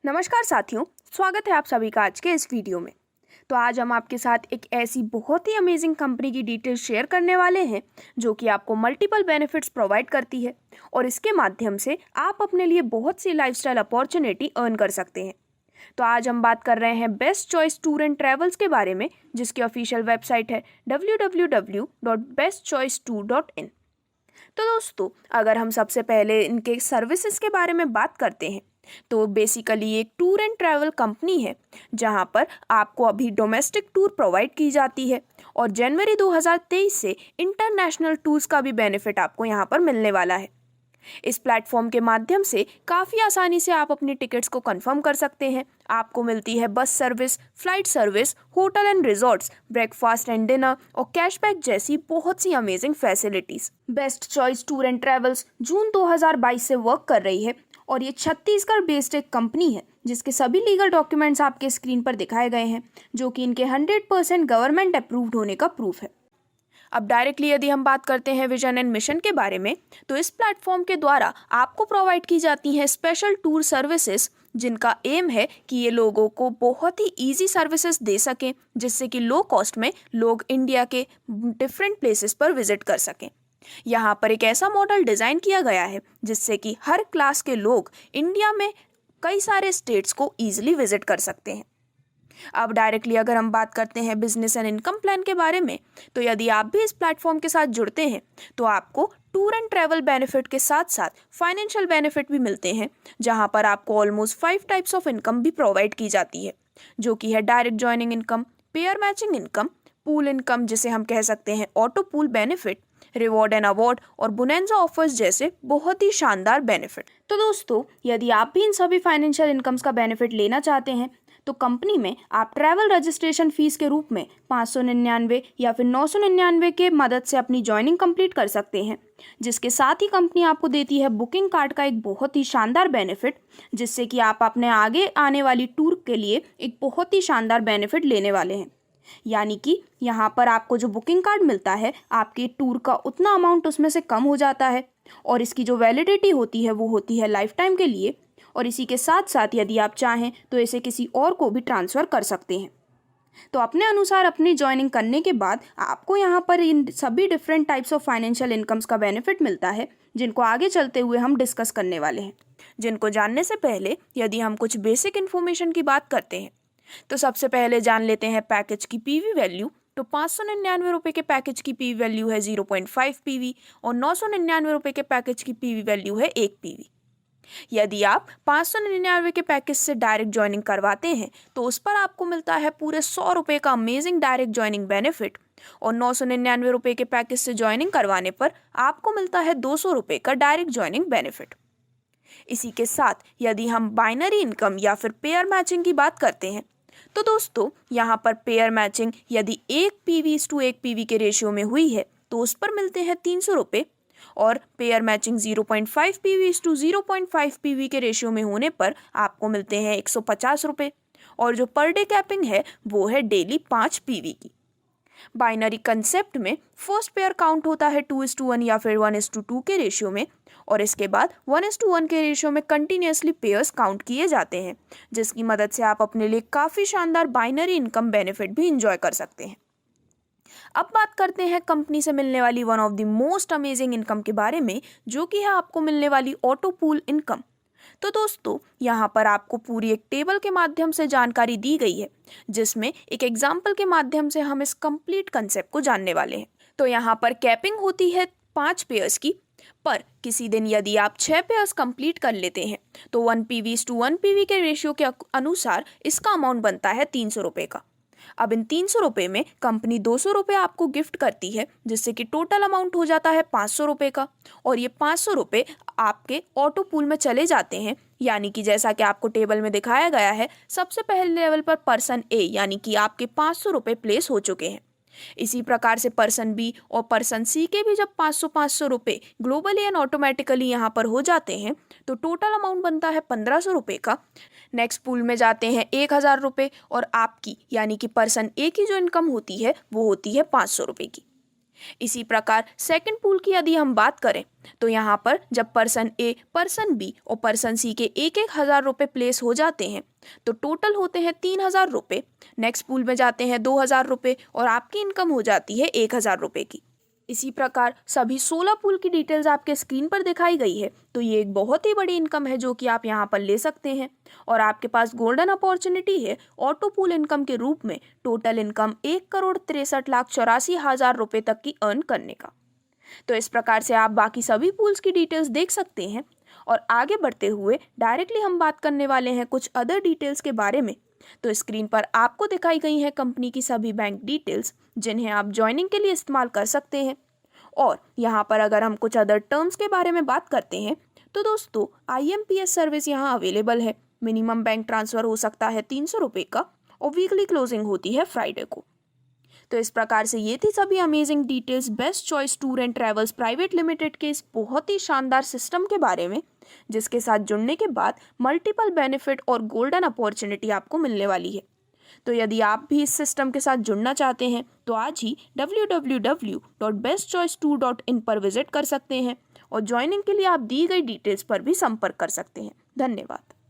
नमस्कार साथियों, स्वागत है आप सभी का आज के इस वीडियो में। तो आज हम आपके साथ एक ऐसी बहुत ही अमेजिंग कंपनी की डिटेल्स शेयर करने वाले हैं जो कि आपको मल्टीपल बेनिफिट्स प्रोवाइड करती है और इसके माध्यम से आप अपने लिए बहुत सी लाइफस्टाइल अपॉर्चुनिटी अर्न कर सकते हैं। तो आज हम बात कर रहे हैं best choice tour and travels के बारे में, जिसकी ऑफिशियल वेबसाइट है www.bestchoice2.in। तो दोस्तों, अगर हम सबसे पहले इनके सर्विसेज के बारे में बात करते हैं तो बेसिकली एक टूर एंड ट्रैवल कंपनी है जहां पर आपको अभी डोमेस्टिक टूर प्रोवाइड की जाती है और जनवरी 2023 से इंटरनेशनल टूर्स का भी बेनिफिट आपको यहां पर मिलने वाला है। इस प्लेटफॉर्म के माध्यम से काफ़ी आसानी से आप अपनी टिकट्स को कंफर्म कर सकते हैं। आपको मिलती है bus service, flight service, hotel and resorts, breakfast and dinner और कैशबैक जैसी बहुत सी amazing facilities. Best choice tour and travels June 2022 से वर्क कर रही है और ये छत्तीसगढ़ बेस्ड एक कंपनी है जिसके सभी लीगल डॉक्यूमेंट्स आपके स्क्रीन पर दिखाए गए हैं, जो कि इनके 100% गवर्नमेंट अप्रूव्ड होने का प्रूफ है। अब डायरेक्टली यदि हम बात करते हैं विजन एंड मिशन के बारे में, तो इस प्लेटफॉर्म के द्वारा आपको प्रोवाइड की जाती हैं स्पेशल टूर सर्विसेज, जिनका एम है कि ये लोगों को बहुत ही इजी सर्विसेज दे सकें, जिससे कि लो कॉस्ट में लोग इंडिया के डिफरेंट प्लेसेस पर विजिट कर सकें। यहाँ पर एक ऐसा मॉडल डिज़ाइन किया गया है जिससे कि हर क्लास के लोग इंडिया में कई सारे स्टेट्स को ईजिली विजिट कर सकते हैं। अब डायरेक्टली अगर हम बात करते हैं बिजनेस एंड इनकम प्लान के बारे में, तो यदि आप भी इस प्लेटफॉर्म के साथ जुड़ते हैं तो आपको टूर एंड ट्रैवल बेनिफिट के साथ साथ फाइनेंशियल बेनिफिट भी मिलते हैं, जहां पर आपको ऑलमोस्ट 5 टाइप्स ऑफ इनकम भी प्रोवाइड की जाती है, जो कि है direct joining income, pair matching income, pool income जिसे हम कह सकते हैं auto pool benefit, reward and award और बोनेंजा ऑफर्स जैसे बहुत ही शानदार बेनिफिट। तो दोस्तों, यदि आप भी इन सभी फाइनेंशियल इनकम्स का बेनिफिट लेना चाहते हैं तो कंपनी में आप ट्रैवल रजिस्ट्रेशन फीस के रूप में 599 या फिर 999 के मदद से अपनी ज्वाइनिंग कंप्लीट कर सकते हैं, जिसके साथ ही कंपनी आपको देती है बुकिंग कार्ड का एक बहुत ही शानदार बेनिफिट, जिससे कि आप अपने आगे आने वाली टूर के लिए एक बहुत ही शानदार बेनिफिट लेने वाले हैं। यानी कि यहाँ पर आपको जो बुकिंग कार्ड मिलता है, आपके टूर का उतना अमाउंट उसमें से कम हो जाता है और इसकी जो वैलिडिटी होती है वो होती है लाइफ टाइम के लिए, और इसी के साथ साथ यदि आप चाहें तो इसे किसी और को भी ट्रांसफ़र कर सकते हैं। तो अपने अनुसार अपनी ज्वाइनिंग करने के बाद आपको यहाँ पर इन सभी different types of financial incomes का बेनिफिट मिलता है, जिनको आगे चलते हुए हम डिस्कस करने वाले हैं। जिनको जानने से पहले यदि हम कुछ बेसिक इन्फॉर्मेशन की बात करते हैं तो सबसे पहले जान लेते हैं पैकेज की पीवी वैल्यू। तो 599 रुपये के पैकेज की पीवी वैल्यू है 0.5 पीवी और 999 रुपये के पैकेज की पीवी वैल्यू है 1 पीवी। यदि आप 599 के पैकेज से डायरेक्ट ज्वाइनिंग करवाते हैं तो उस पर आपको मिलता है पूरे 100 रुपये का अमेजिंग डायरेक्ट ज्वाइनिंग बेनिफिट और 999 रुपये के पैकेज से ज्वाइनिंग करवाने पर आपको मिलता है 200 रुपये का डायरेक्ट ज्वाइनिंग बेनिफिट। इसी के साथ यदि हम बाइनरी इनकम या फिर पेयर मैचिंग की बात करते हैं तो दोस्तों, यहाँ पर पेयर मैचिंग यदि 1 PV/1 PV के रेशियो में हुई है तो उस पर मिलते हैं 300 रुपये, और पेयर मैचिंग 0.5 PV/0.5 PV के रेशियो में होने पर आपको मिलते हैं 150 रुपये, और जो पर डे कैपिंग है वो है डेली 5 PV की। बाइनरी कंसेप्ट में फर्स्ट पेयर काउंट होता है 2:1 या फिर 1:2 के रेशियो में, और इसके बाद 1:1 के रेशियो में कंटिन्यूसली पेयर्स काउंट किए जाते हैं, जिसकी मदद से आप अपने लिए काफ़ी शानदार बाइनरी इनकम बेनिफिट भी इंजॉय कर सकते हैं। अब बात करते हैं कंपनी से मिलने वाली one of the most amazing income के बारे में, जो कि है आपको मिलने वाली ऑटो पूल इनकम। तो दोस्तों, यहाँ पर आपको पूरी एक टेबल के माध्यम से जानकारी दी गई है, जिसमें एक एग्जाम्पल के माध्यम से हम इस कंप्लीट कंसेप्ट को जानने वाले हैं। तो यहाँ पर कैपिंग होती है 5 पेयर्स की, पर किसी दिन यदि आप 6 पेयर्स कंप्लीट कर लेते हैं तो 1 PV/1 PV के रेशियो के अनुसार इसका अमाउंट बनता है 300 रुपये का। अब इन 300 रुपये में कंपनी 200 रुपये आपको गिफ्ट करती है, जिससे कि टोटल अमाउंट हो जाता है 500 रुपये का, और ये 500 रुपये आपके ऑटो पूल में चले जाते हैं। यानी कि जैसा कि आपको टेबल में दिखाया गया है, सबसे पहले लेवल पर पर्सन ए यानी कि आपके 500 रुपये प्लेस हो चुके हैं। इसी प्रकार से पर्सन बी और पर्सन सी के भी जब 500 रुपये ग्लोबली एंड ऑटोमेटिकली यहाँ पर हो जाते हैं तो टोटल अमाउंट बनता है 1500 रुपये का। नेक्स्ट पूल में जाते हैं 1000 रुपये, और आपकी यानी कि पर्सन ए की जो इनकम होती है वो होती है 500 रुपये की। इसी प्रकार सेकंड पूल की यदि हम बात करें तो यहाँ पर जब पर्सन ए, पर्सन बी और पर्सन सी के 1,000 रुपये प्लेस हो जाते हैं तो टोटल होते हैं 3,000 रुपये। नेक्स्ट पूल में जाते हैं 2,000 रुपये और आपकी इनकम हो जाती है 1,000 रुपये की। इसी प्रकार सभी 16 पूल की डिटेल्स आपके स्क्रीन पर दिखाई गई है। तो ये एक बहुत ही बड़ी इनकम है जो कि आप यहाँ पर ले सकते हैं और आपके पास गोल्डन अपॉर्चुनिटी है ऑटो पूल इनकम के रूप में टोटल इनकम 1,63,84,000 रुपये तक की अर्न करने का। तो इस प्रकार से आप बाकी सभी पूल्स की डिटेल्स देख सकते हैं। और आगे बढ़ते हुए डायरेक्टली हम बात करने वाले हैं कुछ अदर डिटेल्स के बारे में। तो स्क्रीन पर आपको दिखाई गई है कंपनी की सभी बैंक डिटेल्स जिन्हें आप ज्वाइनिंग के लिए इस्तेमाल कर सकते हैं। और यहाँ पर अगर हम कुछ अदर टर्म्स के बारे में बात करते हैं तो दोस्तों IMPS सर्विस यहाँ अवेलेबल है। मिनिमम बैंक ट्रांसफ़र हो सकता है 300 रुपये का और वीकली क्लोजिंग होती है फ्राइडे को। तो इस प्रकार से ये थी सभी amazing details best choice tour and travels private limited के इस बहुत ही शानदार सिस्टम के बारे में, जिसके साथ जुड़ने के बाद मल्टीपल बेनिफिट और गोल्डन अपॉर्चुनिटी आपको मिलने वाली है। तो यदि आप भी इस सिस्टम के साथ जुड़ना चाहते हैं तो आज ही www.bestchoice2.in पर विजिट कर सकते हैं और ज्वाइनिंग के लिए आप दी गई डिटेल्स पर भी संपर्क कर सकते हैं। धन्यवाद।